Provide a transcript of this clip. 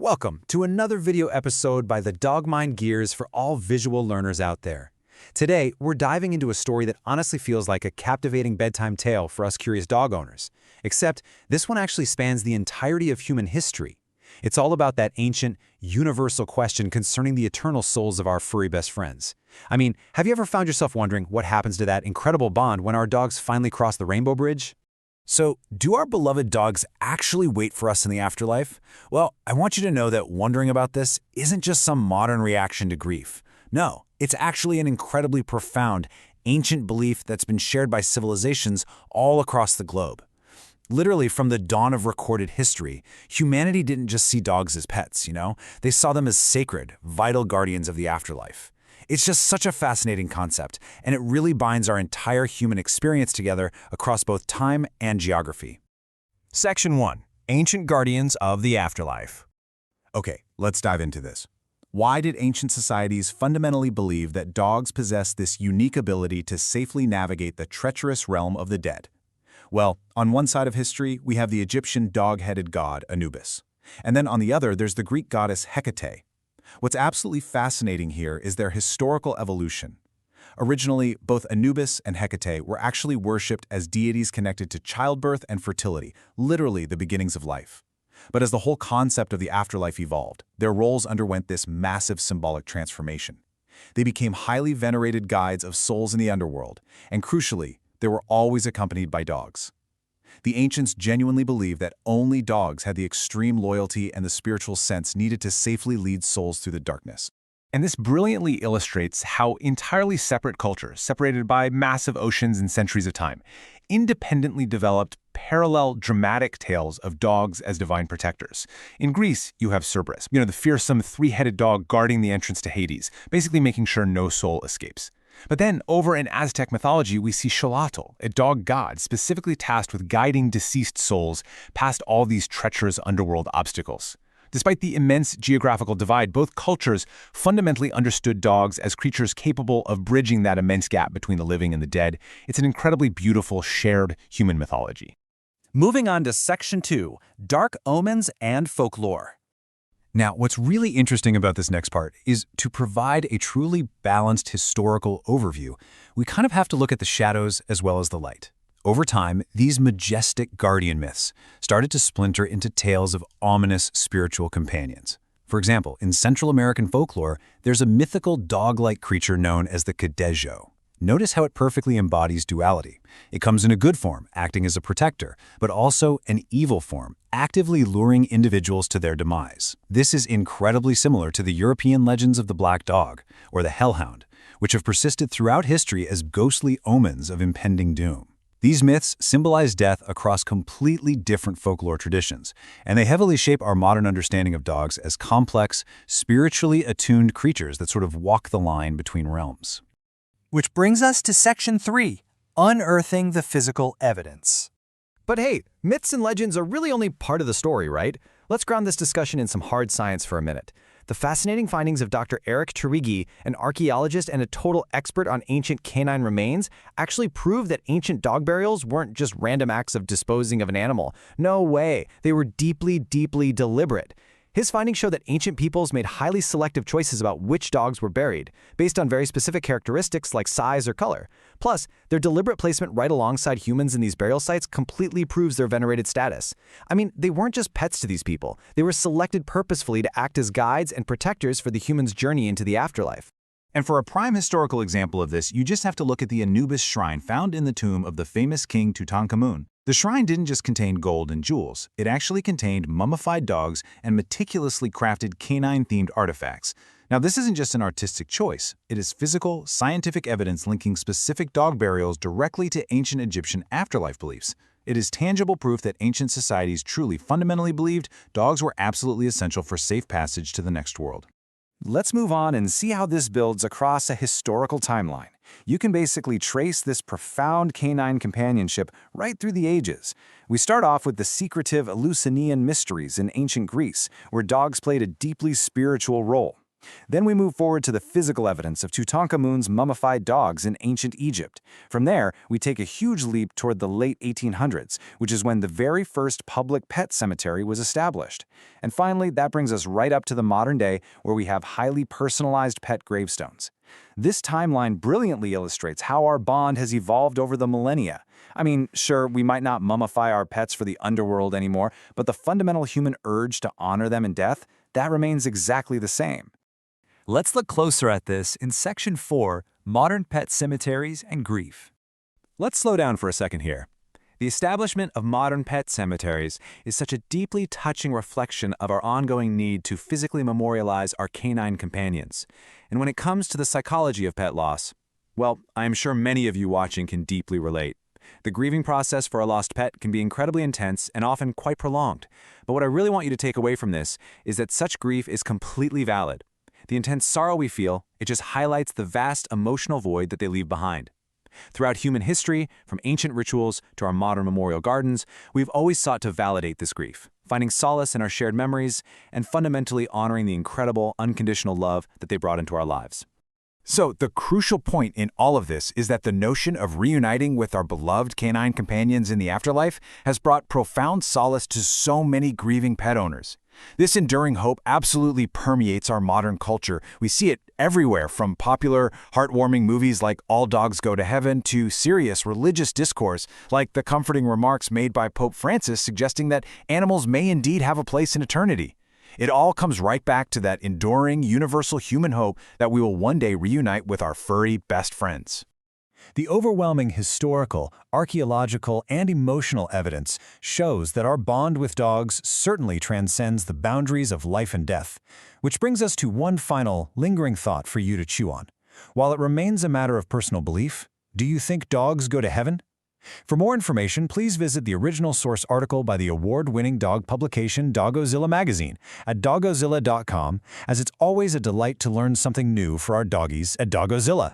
Welcome to another video episode by the Dogmind Gears for all visual learners out there. Today, we're diving into a story that honestly feels like a captivating bedtime tale for us curious dog owners. Except, this one actually spans the entirety of human history. It's all about that ancient, universal question concerning the eternal souls of our furry best friends. I mean, have you ever found yourself wondering what happens to that incredible bond when our dogs finally cross the rainbow bridge? So, do our beloved dogs actually wait for us in the afterlife? Well, I want you to know that wondering about this isn't just some modern reaction to grief. No, it's actually an incredibly profound, ancient belief that's been shared by civilizations all across the globe. Literally, from the dawn of recorded history, humanity didn't just see dogs as pets, They saw them as sacred, vital guardians of the afterlife. It's just such a fascinating concept, and it really binds our entire human experience together across both time and geography. Section 1. Ancient Guardians of the Afterlife. Okay, let's dive into this. Why did ancient societies fundamentally believe that dogs possess this unique ability to safely navigate the treacherous realm of the dead? Well, on one side of history, we have the Egyptian dog-headed god Anubis. And then on the other, there's the Greek goddess Hekate. What's absolutely fascinating here is their historical evolution. Originally, both Anubis and Hekate were actually worshipped as deities connected to childbirth and fertility, literally the beginnings of life. But as the whole concept of the afterlife evolved, their roles underwent this massive symbolic transformation. They became highly venerated guides of souls in the underworld, and crucially, they were always accompanied by dogs. The ancients genuinely believed that only dogs had the extreme loyalty and the spiritual sense needed to safely lead souls through the darkness. And this brilliantly illustrates how entirely separate cultures, separated by massive oceans and centuries of time, independently developed parallel dramatic tales of dogs as divine protectors. In Greece, you have Cerberus, the fearsome three-headed dog guarding the entrance to Hades, basically making sure no soul escapes. But then, over in Aztec mythology, we see Xolotl, a dog god specifically tasked with guiding deceased souls past all these treacherous underworld obstacles. Despite the immense geographical divide, both cultures fundamentally understood dogs as creatures capable of bridging that immense gap between the living and the dead. It's an incredibly beautiful, shared human mythology. Moving on to Section 2, Dark Omens and Folklore. Now, what's really interesting about this next part is to provide a truly balanced historical overview, we kind of have to look at the shadows as well as the light. Over time, these majestic guardian myths started to splinter into tales of ominous spiritual companions. For example, in Central American folklore, there's a mythical dog-like creature known as the cadejo. Notice how it perfectly embodies duality. It comes in a good form, acting as a protector, but also an evil form, actively luring individuals to their demise. This is incredibly similar to the European legends of the black dog, or the hellhound, which have persisted throughout history as ghostly omens of impending doom. These myths symbolize death across completely different folklore traditions, and they heavily shape our modern understanding of dogs as complex, spiritually attuned creatures that sort of walk the line between realms. Which brings us to Section 3, Unearthing the Physical Evidence. But hey, myths and legends are really only part of the story, right? Let's ground this discussion in some hard science for a minute. The fascinating findings of Dr. Eric Turigi, an archaeologist and a total expert on ancient canine remains, actually prove that ancient dog burials weren't just random acts of disposing of an animal. No way. They were deeply, deeply deliberate. His findings show that ancient peoples made highly selective choices about which dogs were buried, based on very specific characteristics like size or color. Plus, their deliberate placement right alongside humans in these burial sites completely proves their venerated status. I mean, they weren't just pets to these people. They were selected purposefully to act as guides and protectors for the human's journey into the afterlife. And for a prime historical example of this, you just have to look at the Anubis shrine found in the tomb of the famous king Tutankhamun. The shrine didn't just contain gold and jewels, it actually contained mummified dogs and meticulously crafted canine-themed artifacts. Now, this isn't just an artistic choice. It is physical, scientific evidence linking specific dog burials directly to ancient Egyptian afterlife beliefs. It is tangible proof that ancient societies truly fundamentally believed dogs were absolutely essential for safe passage to the next world. Let's move on and see how this builds across a historical timeline. You can basically trace this profound canine companionship right through the ages. We start off with the secretive Eleusinian mysteries in ancient Greece, where dogs played a deeply spiritual role. Then we move forward to the physical evidence of Tutankhamun's mummified dogs in ancient Egypt. From there, we take a huge leap toward the late 1800s, which is when the very first public pet cemetery was established. And finally, that brings us right up to the modern day, where we have highly personalized pet gravestones. This timeline brilliantly illustrates how our bond has evolved over the millennia. I mean, sure, we might not mummify our pets for the underworld anymore, but the fundamental human urge to honor them in death, that remains exactly the same. Let's look closer at this in Section 4, Modern Pet Cemeteries and Grief. Let's slow down for a second here. The establishment of modern pet cemeteries is such a deeply touching reflection of our ongoing need to physically memorialize our canine companions. And when it comes to the psychology of pet loss, well, I am sure many of you watching can deeply relate. The grieving process for a lost pet can be incredibly intense and often quite prolonged. But what I really want you to take away from this is that such grief is completely valid. The intense sorrow we feel, it just highlights the vast emotional void that they leave behind. Throughout human history, from ancient rituals to our modern memorial gardens, we've always sought to validate this grief, finding solace in our shared memories and fundamentally honoring the incredible, unconditional love that they brought into our lives. So, the crucial point in all of this is that the notion of reuniting with our beloved canine companions in the afterlife has brought profound solace to so many grieving pet owners. This enduring hope absolutely permeates our modern culture. We see it everywhere, from popular, heartwarming movies like All Dogs Go to Heaven to serious religious discourse like the comforting remarks made by Pope Francis suggesting that animals may indeed have a place in eternity. It all comes right back to that enduring, universal human hope that we will one day reunite with our furry best friends. The overwhelming historical, archaeological, and emotional evidence shows that our bond with dogs certainly transcends the boundaries of life and death, which brings us to one final, lingering thought for you to chew on. While it remains a matter of personal belief, do you think dogs go to heaven? For more information, please visit the original source article by the award-winning dog publication Doggozilla magazine at doggozilla.com, as it's always a delight to learn something new for our doggies at Doggozilla.